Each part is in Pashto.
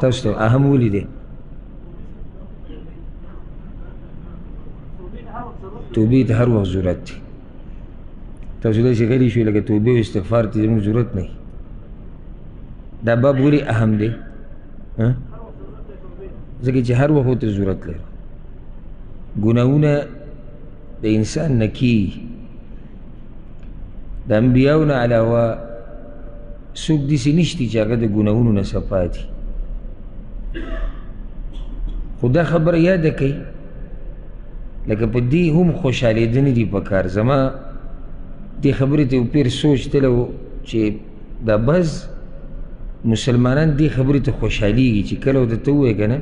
تاسو ته اهم ولې دی؟ توبې ته هر وخت ضرورت دی. تاسو داسې غلي شوي لکه توبې او استغفار ته زموږ ضرورت نه وي. دا باب ولې اهم دی؟ ځکه چې هر وخت ورته ضرورت لري. ګناهونه د انسان نه کېږي. د انبیاو نه علاوه څوک داسې نشته چې هغه د ګناهونو نه صفا دي. خو دا خبره یاده کوي لکه په دې هم خوشحالېدنې دي پکار. زما دې خبرې ته یو پیر سوچ تلی و چې دا بعض مسلمانان دې خبرې ته خوشحالېږي چې کله ورته ووایې که نه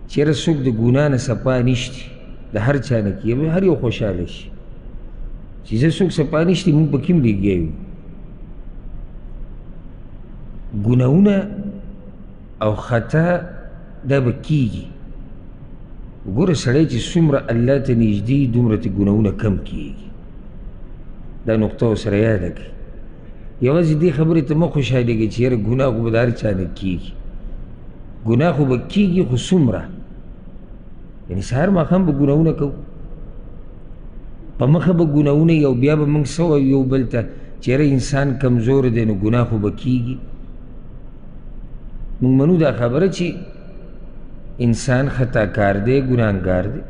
چېرې څوک د ګناه نه صفا نشتي، د هر چا نه کېږي، هر یو خوشحاله شي چې زه څوک صفا نشتي، مونږ په کې هم لګیا یو. ګناهونه او خطا دا به کېږي. وګوره سړی چې څومره الله ته نږدې دومره ته ګناهونه کم کېږي. دا نقطه ورسره یاده کړئ. یوازې دې خبرې ته مه خوشحالېږئ چې یاره ګناه خو به د هر چا نه کېږي. ګناه خو به کېږي خو څومره، یعنې سهار ماښام به ګناهونه کوو، په مخه به ګناهونه یو بیا به موږ څه وایو یو بل ته چې یاره انسان کمزور دی نو ګناه خو به کېږي. موږ منو دا خبره چې انسان خطاکار دی، ګناهګار دی،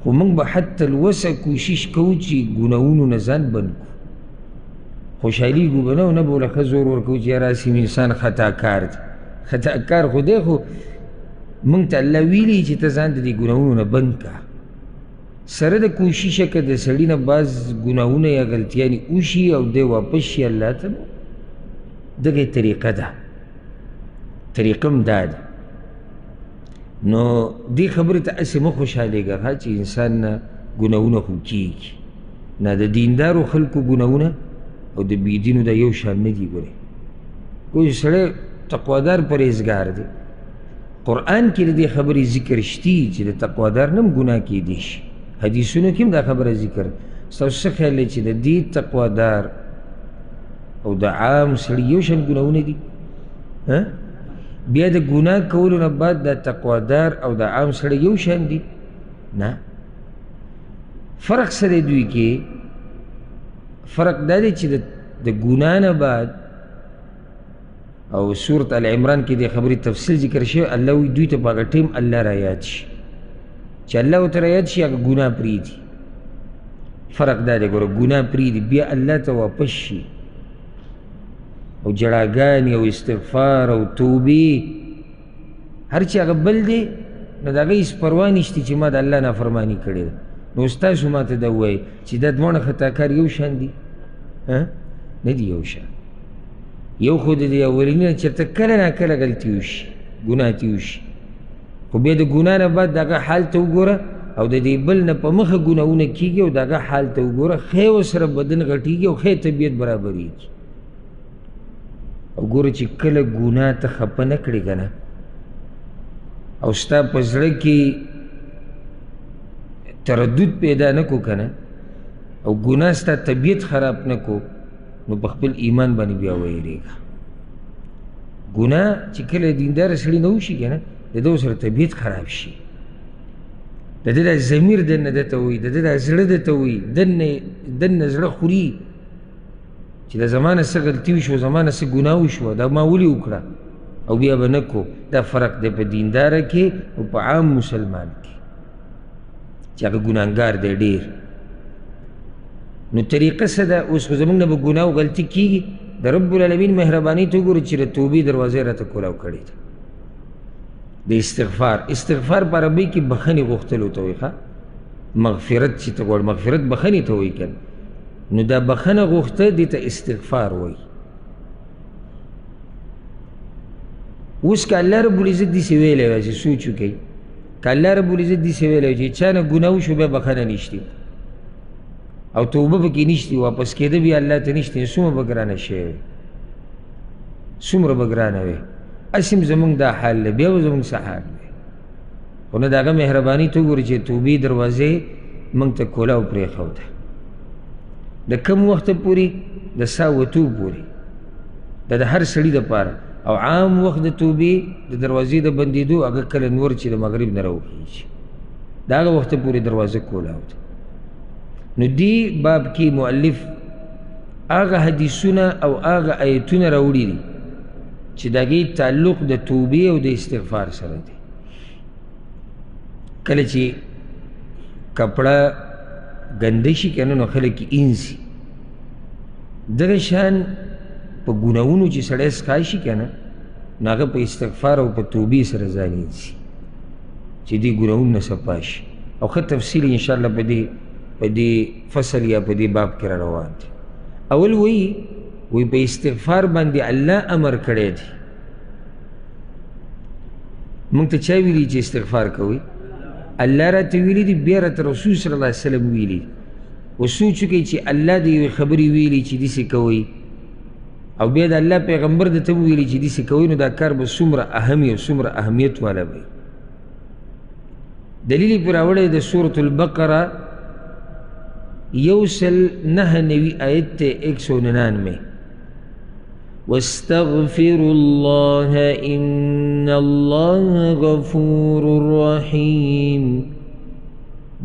خو موږ به حتی الوسع کوشش کوو چې ګناهونو نه ځان بند کړو. خوشحالېږو به نه او نه به ولکه زور ورکوو چې یاره هسې انسان خطاکار دی. خطاکار خو دی خو موږ ته الله ویلي چې ته ځان د دې ګناهونو نه بند کړه. سره د کوششه که د سړي نه بعض ګناهونه یا غلطیانې وشي او دی واپس شي الله ته، دغه طریقه ده، طریقه هم دا ده. نو دې خبرې ته هسې مه خوشحالېږه چې انسان نه ګناهونه خو کېږي. نه د دیندارو خلکو ګناهونه او د بېدینو دا یو شان نه دي. ګورې کوم سړی تقوادار پرهیزګار دی، قرآن کې د دې خبرې ذکر شتي چې د تقوادار نه هم ګناه کېدی شي. حدیثونو کې هم دا خبره ذکر. ستاسو څه خیال دی چې د دې تقوادار او د عام سړي یو شان ګناهونه دي؟ بیا د ګناه کولو نه بعد د تقوادار او د عام سړی یو شان دي؟ نه. فرق څه دی دوی کې؟ فرق دا دی چې د ګناه نه بعد او سورة العمران کې د خبرې تفصیل ذکر شوی، الله وایي دوی ته په هغه ټیم الله را یاد شي. چې الله ورته را یاد شي هغه ګناه پرېږدي. فرق دا دی. ګوره ګناه پرېږدي بیا الله ته واپس شي او جړاګانې او استغفار او توبې هر چې هغه بل دی نو د هغه هېڅ پروا نشته چې ما د الله نافرماني کړې ده. نو ستاسو ما ته دا ووایي چې دا دواړه خطاکار یو شان دي؟ نه دي یو شان. یو خو د دې اولیني نه چېرته کله ناکله غلطي وشي، ګناه تې وشي، خو بیا د ګناه نه بعد د هغه حال ته وګوره او د دې بل نه په مخه ګناهونه کېږي او د هغه حال ته وګوره، ښې ورسره بدن غټېږي او ښې طبیعت برابرېږي. او ګوره چې کله ګناه ته خفه نه کړې که نه او ستا په زړه کې تردد پیدا نه کو که نه او ګناه ستا طبیعت خراب نه کو نو په خپل ایمان باندې بیا ویرېږه. ګناه چې کله دینداره سړي نه وشي که نه د ده ورسره طبیعت خراب شي، د ده دا ضمیر دننه ده ته وایي، د ده دا زړه ده ته وایي، دننه زړه خوري چې د زما نه څه غلطي وشوه، زما نه څه ګناه وشوه، دا ما ولې وکړه او بیا به نه کو. دا فرق دی په دینداره کې او په عام مسلمان کې چې هغه ګناهګار دی ډېر. نو طریقه څه ده؟ اوس خو زموږ نه به ګناه او غلطي کېږي، د رب العالمین مهرباني ته وګورئ چې د توبې دروازې راته کولاو کړې ده. د استغفار، استغفار په عربۍ کې بخښنې غوښتلو ته وایي. مغفرت چې ته غواړې، مغفرت بخښنې ته وایي که نه، نو دا بخښنه غوښته دې ته استغفار وایي. اوس که الله رب العزت داسې ویلی وای چې سوچ وکئ، که الله رب العزت داسې ویلی وای چې چا نه ګناه وشو بیا بخښنه نشته او توبه پکې نشته، واپس کېده بیا الله ته نشته، څومره به ګرانه شوی وی، څومره به ګرانه وی. هسې هم زموږ دا حال دی، بیا به زموږ څه حال دی؟ خو نه د هغه مهرباني ته وګورئ چې توبې دروازې موږ ته کولاو پرېښوده. د کم وخته پورې؟ د سا وتو پورې. دا د هر سړي دپاره او عام وخت د توبې د دروازې د بندېدو هغه کله نور چې د مغرب نه راوخیږي د هغه وخته پورې دروازه کولاو ده. نو دې باب کې مؤلف هغه حدیثونه او هغه آیتونه راوړي دي چې د هغې تعلق د توبې او د استغفار سره دی. کله چې کپړه ګنده شي که نه نو خلک یې اینځي، دغه شان په ګناهونو چې سړی سقای شي که نه نو هغه په استغفار او په توبې سره ځان اینځي چې دې ګناهونو نه صفا شي. او ښه تفصیل انشاءالله په دې فصل یا په دې باب کې را روان دی. اول وی په استغفار باندې الله امر کړی دی. موږ ته چا ویلي چې استغفار کوئ؟ الله راته ویلي دي، بیا راته رسول صلی الله علیه وسلم ویلي. و سوچ وکړئ چې الله د یوې خبرې ویلي چې داسې کوئ او بیا د الله پیغمبر درته وویلي چې داسې کوئ، نو دا کار به څومره اهم او څومره اهمیت والا وي. دلیل یې پرې راوړی د سورة البقره 199 آیت ته 199 واستغفروا الله ان الله غفور رحیم.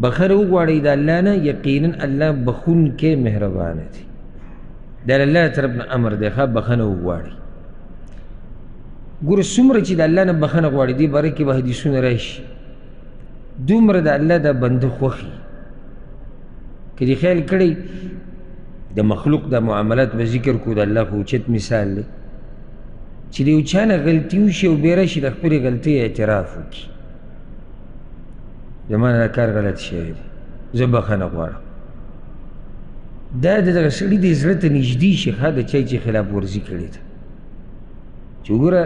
بخنه وغواړئ د الله نه، یقینا الله بخونکی مهربانه دی. دا الله طرف نه امر دی، ښه بخنه وغواړئ. ګوره څومره چې د الله نه بخنه غواړي دې باره کې به حدیثونه راشي، دومره د الله دا بنده خوښي. که دې خیال کړی د مخلوق د معاملات به ذکر کو، د الله خو اوچت مثال دی چې د یو چا نه غلطي وشي او بیا راشي د خپلې غلطۍ اعتراف وکړي، زما نه دا کار غلط شوی دی، زه بخښنه غواړم. دا د دغه سړي د زړه ته نږدې شي، ښه د چا چې خلاف ورزي کړې ده چې وګوره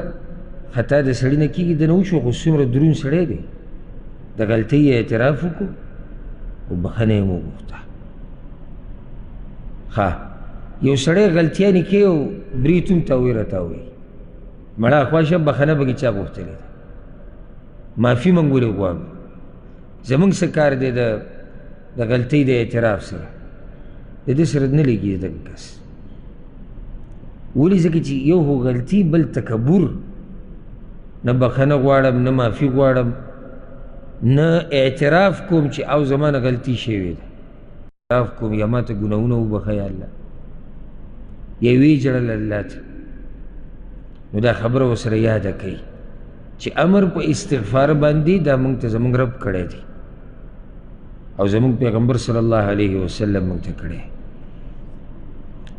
خطا د سړي نه کېږي، د نه وشو خو څومره دروند سړی دی، د غلطۍ اعتراف وکړو او بخښنه یې وغوښته. ښه یو سړی غلطیانې کوي او بریتون تاوی راتاوی، مړه خواشه بخښنه به کې چا غوښتلې ده، معافي موږ ولې غواړو؟ زموږ څه کار دی د غلطۍ د اعتراف سره؟ د دې سره نه لګي دغه کس. ولې؟ ځکه چې یو خو غلطي، بل تکبر، نه بخښنه غواړم نه معافي غواړم نه اعتراف کوم چې او زما نه غلطي شوې ده، اعتراف کوم یا ما ته ګناهونه وبخښه یا الله، یا ویې ژړل الله ته. نو دا خبره ورسره یاده کوي چې امر په استغفار باندې دا موږ ته زموږ رب کړی دی او زموږ پیغمبر صلی الله علیه وسلم موږ ته کړی.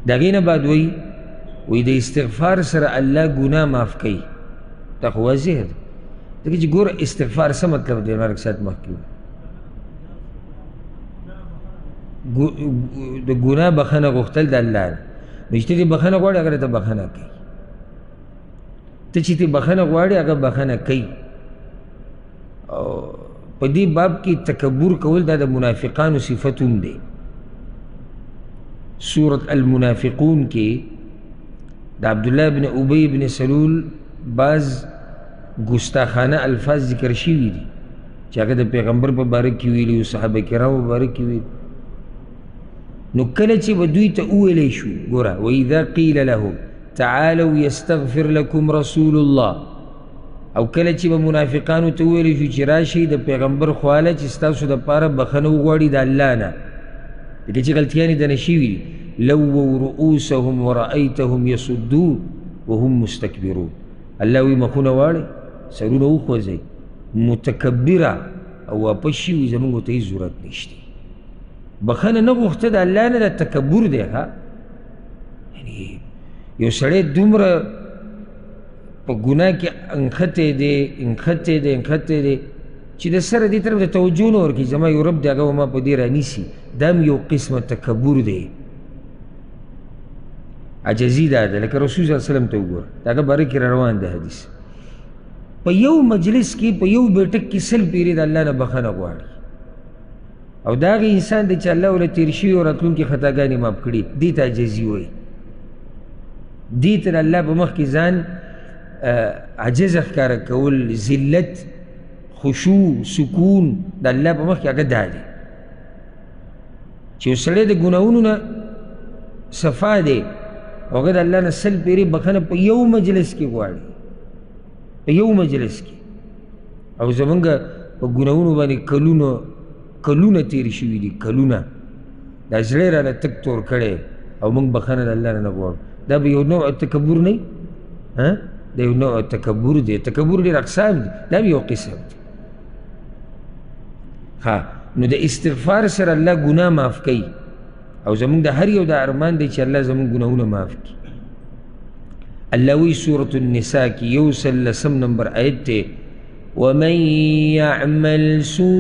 د هغې نه بعد وی د استغفار سره الله ګناه معاف کوي. دا خو واضح ده، ځکه چې ګوره استغفار څه مطلب دی؟ مرګ ساعت مخکې د ګناه بخښنه غوښتل د الله نه، نو چې ته بخښنه غواړې هغه ته بخښنه کوي، ته چې ته بخښنه غواړې هغه بخښنه کوي. او په دې باب کې تکبر کول دا د منافقانو صفت هم دی. سورة المنافقون کې د عبدالله بن ابی بن سلول بعض ګستاخانه الفاظ ذکر شوي دي چې هغه د پیغمبر په باره کې ویلي او صحابه کرامو په باره کې ویلي. نو کله چې به دوی ته وویلی شو، ګوره واذا قیل لهم تعالوا یستغفر لکم رسول الله، او کله چې به منافقانو ته وویلی شو چې راشئ د پیغمبر خواله چې ستاسو دپاره بخښنه وغواړي د الله نه، ځکه چې غلطیانې دنه شوي دي. لووا رؤوسهم ورأیتهم یصدون وهم مستکبرون. الله وی مخونه واړئ، سرونه وخوځئ، متکبره او واپس شوي، زموږ ته هېڅ ضرورت نشته. بخښنه نه غوښته د الله نه، دا تکبر دی. ها یعنې یو سړی دومره په ګناه کې انختی دی چې د سره دې طرف د توجه نه ورکړي، زما یو رب دی هغه به ما په دې رانیسي. دا هم یو قسمه تکبر دی، عجزي دا ده. لکه رسول صلی الله علیه وسلم ته وګوره، د هغه باره کې را روان دی حدیث، په یو مجلس کې په یو بیټک کې 100 پیرې د الله نه بخښنه غواړي، او دا هغه انسان دی چې الله ورله تېر شوي او راتلونکي خطاګانې معاف کړي، دې ته عجزي وایي. دې ته د الله په مخ کې ځان عجزه ښکاره کول، ذلت، خشوع، سکون د الله په مخ کې هغه دا دی چې یو سړی د ګناهونو نه صفا دی هغه د الله نه سل پیرې بخښنه په یو مجلس کې غواړي، په یو مجلس کې. او زمونږ په ګناهونو باندې کلونه تېر شوي دي، کلونه. دا زړه یې راله تک تور کړی او موږ بخښنه د الله نه غواړو. دا به یو نوع تکبر نه وي؟ دا یو نوع تکبر دی. تکبر ډېر اقسام دي، دا به یو قسم دی. نو د استغفار سره الله ګناه معاف کوي، او زمونږ د هر یو د ارمان دی چې الله زمونږ ګناهونه معاف کړي. الله وی سورة النساء کی 130 نمبر آیت تے وَمَن يَعْمَلْ سُوءًا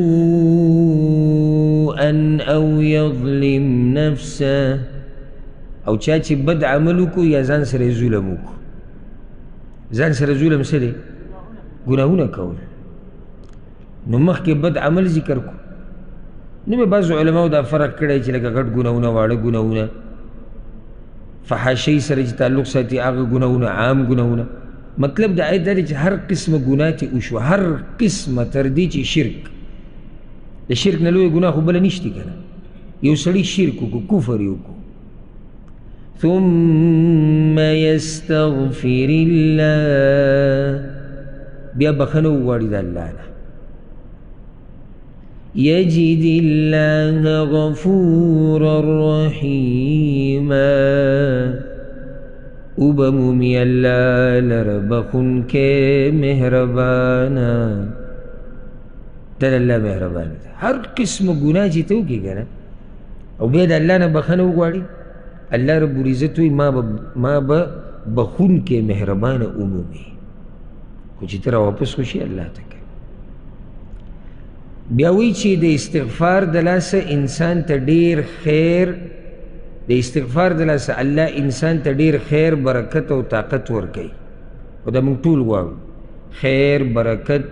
أَوْ يَظْلِمْ نَفْسَهُ او چاچی بد عملو کو یا ځان سره ظلمو کو. ځان سره ظلم څه دی؟ ګناهونه کول. نو مخکې بد عمل ذکر کو. نو به بعضو علماو دا فرق کړی چې لکه غټ ګناهونه، واړه ګناهونه، فحاشۍ سره چې تعلق ساتي هغه ګناهونه، عام ګناهونه. مطلب د آیت دا دی چې هر قسمه ګناه چې وشوه، هر قسمه تر دې چې شرک، د شرک نه لوی ګناه خو بله نشته که نه. یو سړي شرک وکړو، کفر یې وکړو، ثم یستغفر الله، بیا بخښنه وغواړي د الله نه، یجد الله غفورا رحیما، وبمومی اللہ لربخن کے مہربانا. دل اللہ مہربانا دا ہر قسم گناہ چی تو کی گنا او بید اللہ نا بخن وغواړي. اللہ رب العزت وی ما با بخون کے مہربان عمومی خو چې تر واپس خوشی اللہ تک. بیا وی چې د استغفار د لاسه انسان ته ډیر خیر، د استغفار د لاسه الله انسان ته ډیر خیر، برکت او طاقت ورکوي. او دا موږ ټول غواړو خیر، برکت